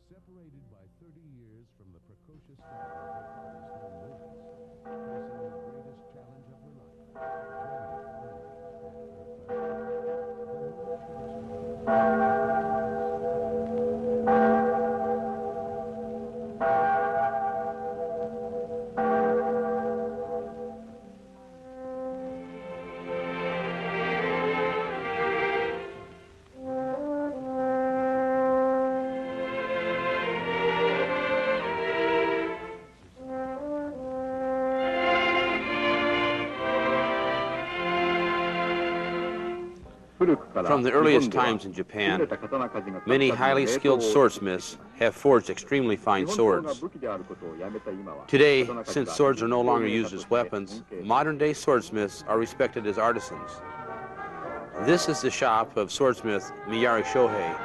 Separated by 30 years from the precocious father of her father's home movements, facing the greatest challenge of her life, From the earliest times in Japan, many highly skilled swordsmiths have forged extremely fine swords. Today, since swords are no longer used as weapons, modern-day swordsmiths are respected as artisans. This is the shop of swordsmith Miyari Shohei,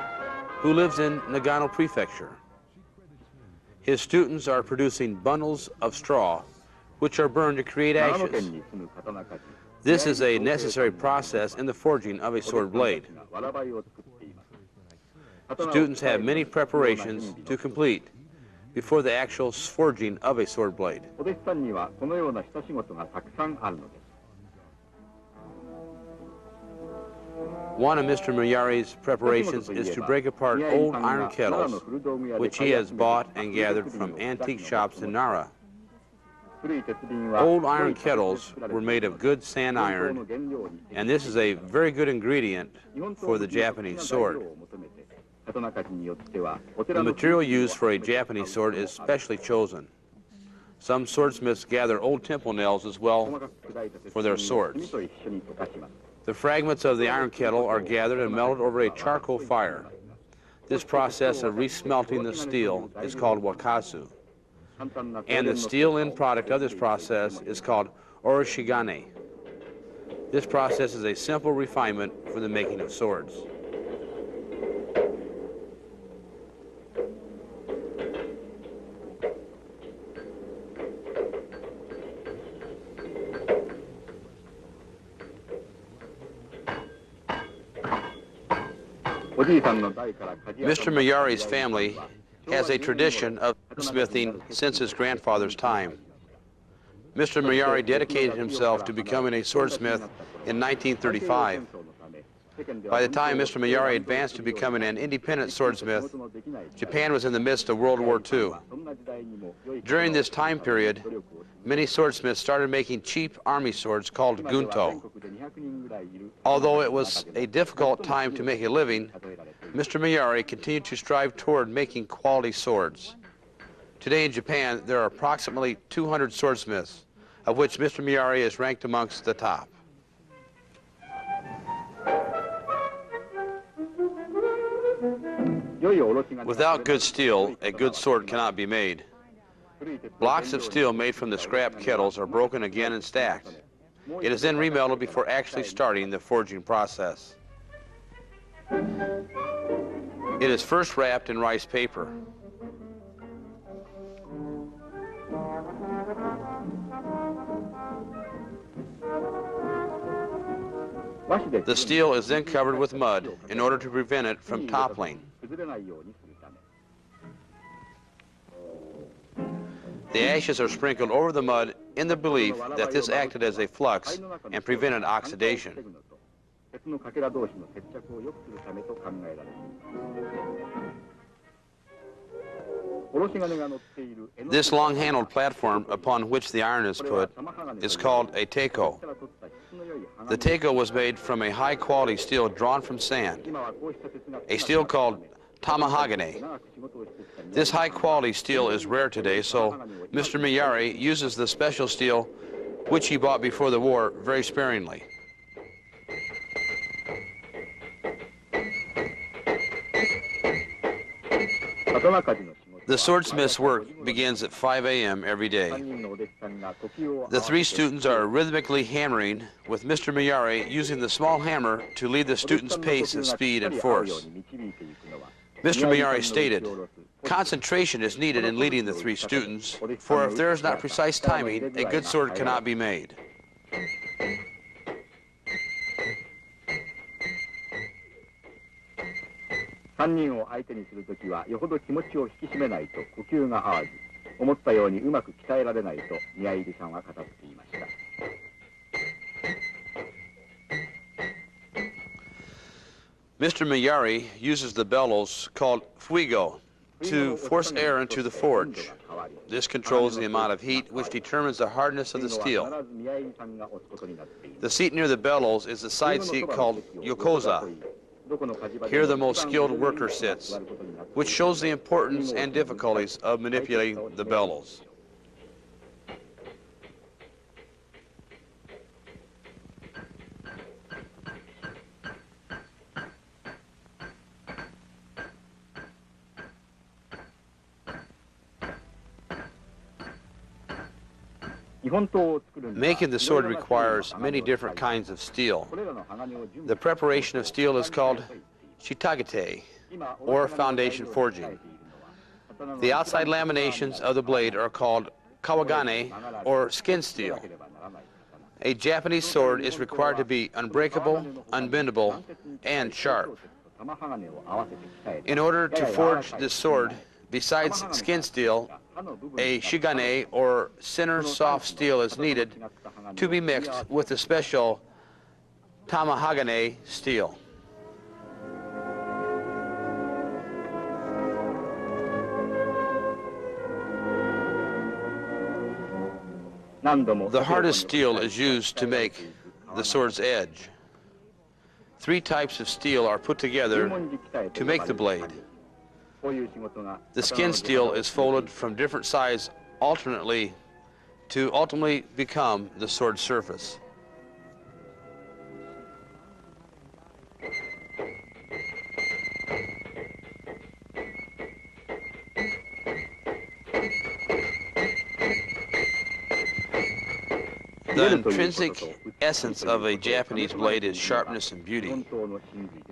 who lives in Nagano Prefecture. His students are producing bundles of straw, which are burned to create ashes. This is a necessary process in the forging of a sword blade. Students have many preparations to complete before the actual forging of a sword blade. One of Mr. Miyari's preparations is to break apart old iron kettles, which he has bought and gathered from antique shops in Nara. Old iron kettles were made of good sand iron, and this is a very good ingredient for the Japanese sword. The material used for a Japanese sword is specially chosen. Some swordsmiths gather old temple nails as well for their swords. The fragments of the iron kettle are gathered and melted over a charcoal fire. This process of resmelting the steel is called wakasu. And the steel end product of this process is called oroshigane. This process is a simple refinement for the making of swords. Mr. Miyari's family has a tradition of smithing since his grandfather's time. Mr. Miyari dedicated himself to becoming a swordsmith in 1935. By the time Mr. Miyari advanced to becoming an independent swordsmith, Japan was in the midst of World War II. During this time period, many swordsmiths started making cheap army swords called gunto. Although it was a difficult time to make a living, Mr. Miyari continued to strive toward making quality swords. Today in Japan, there are approximately 200 swordsmiths, of which Mr. Miyari is ranked amongst the top. Without good steel, a good sword cannot be made. Blocks of steel made from the scrap kettles are broken again and stacked. It is then remelted before actually starting the forging process. It is first wrapped in rice paper. The steel is then covered with mud in order to prevent it from toppling. The ashes are sprinkled over the mud in the belief that this acted as a flux and prevented oxidation. This long-handled platform upon which the iron is put is called a teiko. The teiko was made from a high-quality steel drawn from sand, a steel called tamahagane. This high-quality steel is rare today, so Mr. Miyari uses the special steel which he bought before the war very sparingly. The swordsmith's work begins at 5 a.m. every day. The three students are rhythmically hammering, with Mr. Miyari using the small hammer to lead the students' pace and speed and force. Mr. Miyari stated, "Concentration is needed in leading the three students, for if there is not precise timing, a good sword cannot be made." 3人を相手にするときはよほど気持ちを引き締めないと呼吸が合わず、思ったようにうまく鍛えられないと宮入さんは語っていました。Mr. Miyari uses the bellows called fuego to force air into the forge. This controls the amount of heat, which determines the hardness of the steel. The seat near the bellows is the side seat called yokoza. Here the most skilled worker sits, which shows the importance and difficulties of manipulating the bellows. Making the sword requires many different kinds of steel. The preparation of steel is called shitagate, or foundation forging. The outside laminations of the blade are called kawagane, or skin steel. A Japanese sword is required to be unbreakable, unbendable, and sharp. In order to forge this sword, besides skin steel, a shigane, or center soft steel, is needed to be mixed with the special tamahagane steel. The hardest steel is used to make the sword's edge. 3 types of steel are put together to make the blade. The skin steel is folded from different sides alternately to ultimately become the sword surface. The intrinsic essence of a Japanese blade is sharpness and beauty.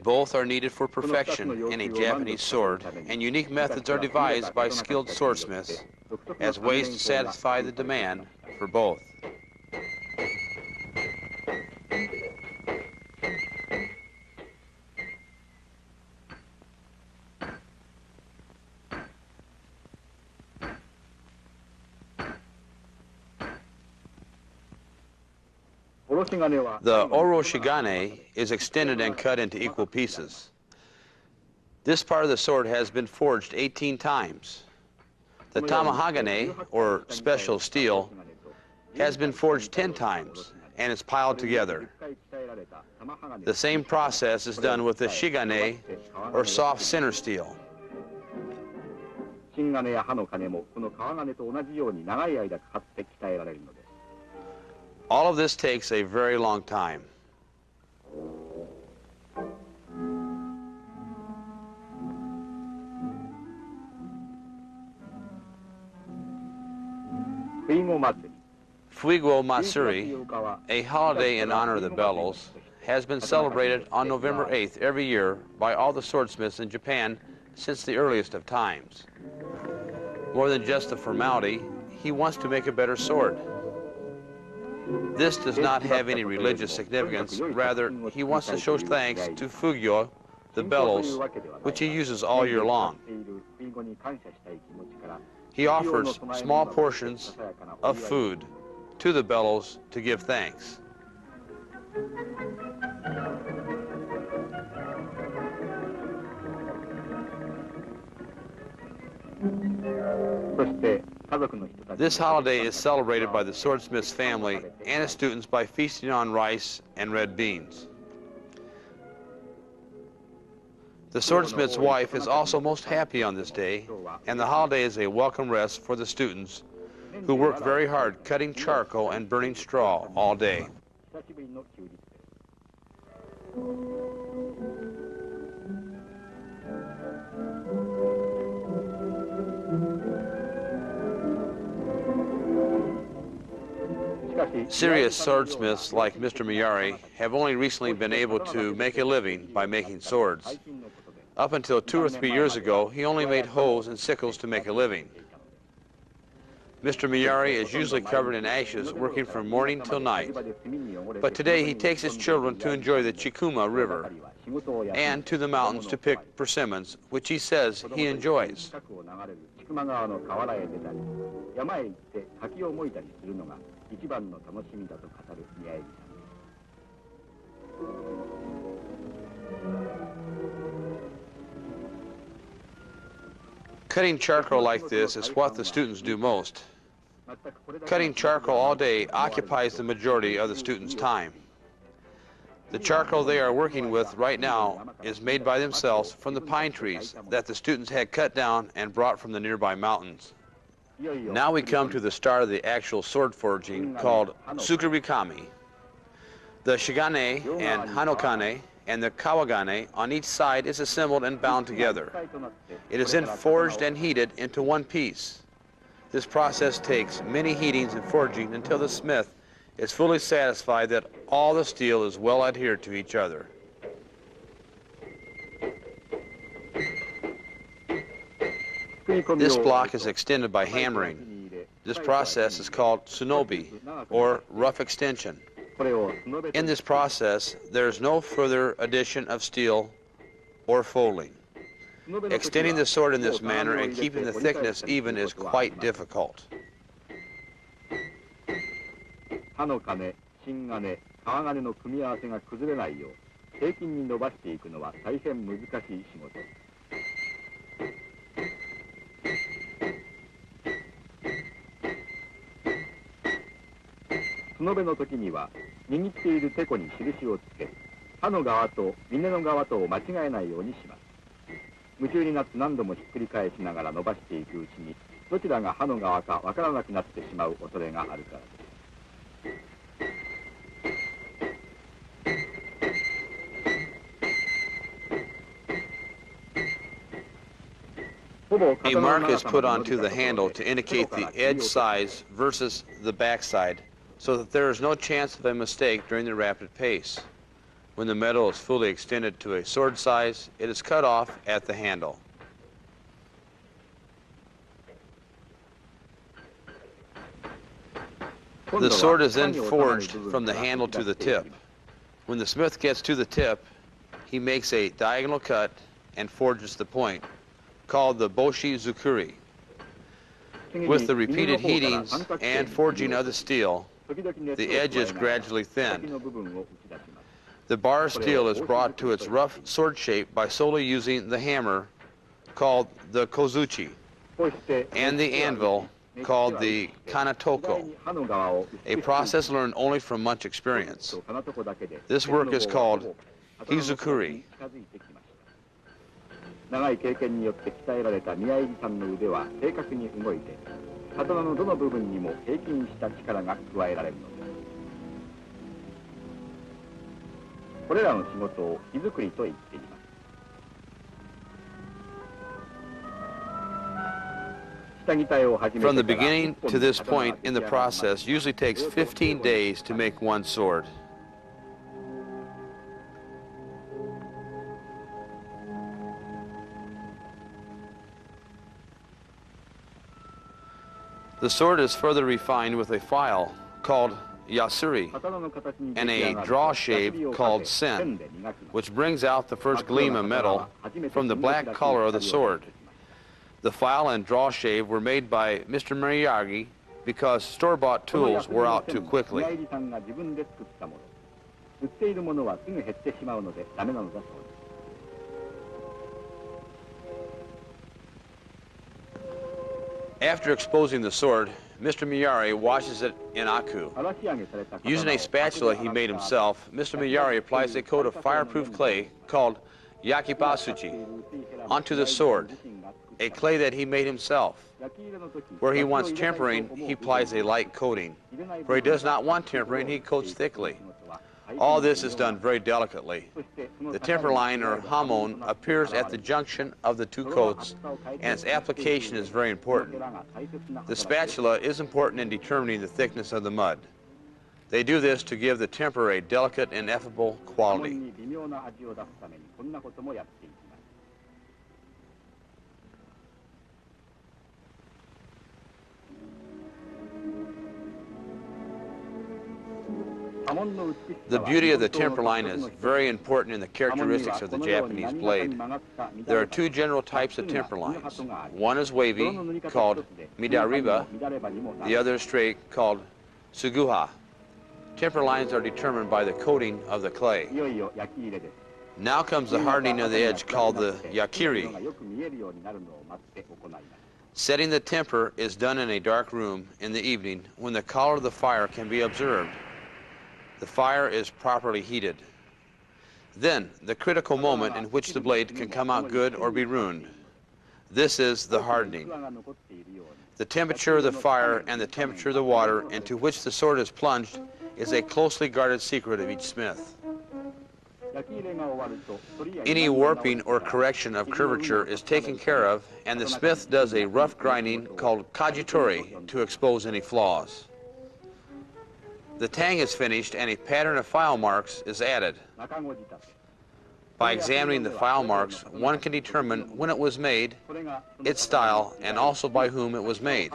Both are needed for perfection in a Japanese sword, and unique methods are devised by skilled swordsmiths as ways to satisfy the demand for both. The oroshigane is extended and cut into equal pieces. This part of the sword has been forged 18 times. The tamahagane, or special steel, has been forged 10 times and is piled together. The same process is done with the shigane, or soft center steel. All of this takes a very long time. Fuego Matsuri, a holiday in honor of the bellows, has been celebrated on November 8th every year by all the swordsmiths in Japan since the earliest of times. More than just a formality, he wants to make a better sword. This does not have any religious significance. Rather, he wants to show thanks to Fugyo, the bellows, which he uses all year long. He offers small portions of food to the bellows to give thanks. This holiday is celebrated by the swordsmith's family and his students by feasting on rice and red beans. The swordsmith's wife is also most happy on this day, and the holiday is a welcome rest for the students who work very hard cutting charcoal and burning straw all day. Serious swordsmiths like Mr. Miyari have only recently been able to make a living by making swords. Up until 2 or 3 years ago, he only made hoes and sickles to make a living. Mr. Miyari is usually covered in ashes, working from morning till night. But today he takes his children to enjoy the Chikuma River and to the mountains to pick persimmons, which he says he enjoys. Cutting charcoal like this is what the students do most. Cutting charcoal all day occupies the majority of the students' time. The charcoal they are working with right now is made by themselves from the pine trees that the students had cut down and brought from the nearby mountains. Now we come to the start of the actual sword forging, called Tsukurikami. The shigane and hanokane and the kawagane on each side is assembled and bound together. It is then forged and heated into one piece. This process takes many heatings and forging until the smith is fully satisfied that all the steel is well adhered to each other. This block is extended by hammering. This process is called tsunobi, or rough extension. In this process, there is no further addition of steel or folding. Extending the sword in this manner and keeping the thickness even is quite difficult. A mark is put onto the handle to indicate the edge size versus the back side, so that there is no chance of a mistake during the rapid pace. When the metal is fully extended to a sword size, it is cut off at the handle. The sword is then forged from the handle to the tip. When the smith gets to the tip, he makes a diagonal cut and forges the point, called the boshi zukuri. With the repeated heatings and forging of the steel, the edge is gradually thinned. The bar steel is brought to its rough sword shape by solely using the hammer, called the kozuchi, and the anvil, called the kanatoko, a process learned only from much experience. This work is called hizukuri. 長い経験によって鍛えられた宮入さんの腕は正確に動いて、刀のどの部分にも平均した力が加えられるのです。これらの仕事を火作りと言っています。From the beginning to this point in the process usually takes 15 days to make one sword. The sword is further refined with a file called yasuri and a draw shave called sen, which brings out the first gleam of metal from the black color of the sword. The file and draw shave were made by Mr. Miyagi because store-bought tools were out too quickly. After exposing the sword, Mr. Miyari washes it in aku. Using a spatula he made himself, Mr. Miyari applies a coat of fireproof clay called yakibasuchi onto the sword, a clay that he made himself. Where he wants tempering, he applies a light coating. Where he does not want tempering, he coats thickly. All this is done very delicately. The temper line, or hamon, appears at the junction of the two coats, and its application is very important. The spatula is important in determining the thickness of the mud. They do this to give the temper a delicate and ineffable quality. The beauty of the temper line is very important in the characteristics of the Japanese blade. There are two general types of temper lines. One is wavy, called midariba. The other is straight, called suguha. Temper lines are determined by the coating of the clay. Now comes the hardening of the edge, called the yakiri. Setting the temper is done in a dark room in the evening when the color of the fire can be observed. The fire is properly heated. Then, the critical moment in which the blade can come out good or be ruined. This is the hardening. The temperature of the fire and the temperature of the water into which the sword is plunged is a closely guarded secret of each smith. Any warping or correction of curvature is taken care of, and the smith does a rough grinding called Kaji to expose any flaws. The tang is finished and a pattern of file marks is added. By examining the file marks, one can determine when it was made, its style, and also by whom it was made.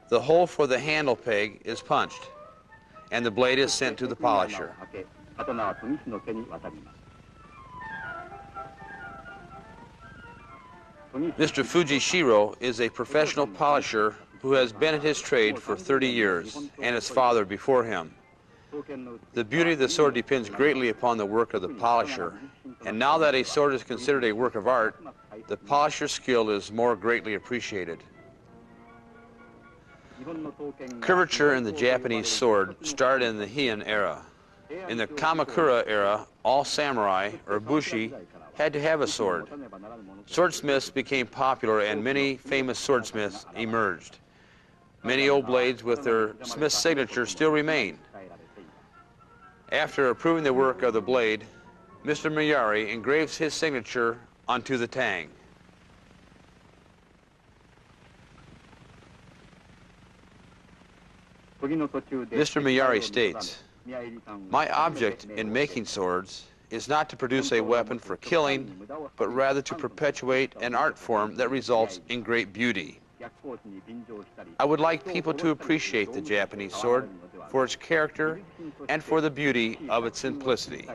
The hole for the handle peg is punched, and the blade is sent to the polisher. Mr. Fujishiro is a professional polisher who has been at his trade for 30 years, and his father before him. The beauty of the sword depends greatly upon the work of the polisher, and now that a sword is considered a work of art, the polisher's skill is more greatly appreciated. Curvature in the Japanese sword started in the Heian era. In the Kamakura era, all samurai, or bushi, had to have a sword. Swordsmiths became popular and many famous swordsmiths emerged. Many old blades with their smith's signature still remain. After approving the work of the blade, Mr. Miyari engraves his signature onto the tang. Mr. Miyari states, "My object in making swords is not to produce a weapon for killing, but rather to perpetuate an art form that results in great beauty. I would like people to appreciate the Japanese sword for its character and for the beauty of its simplicity."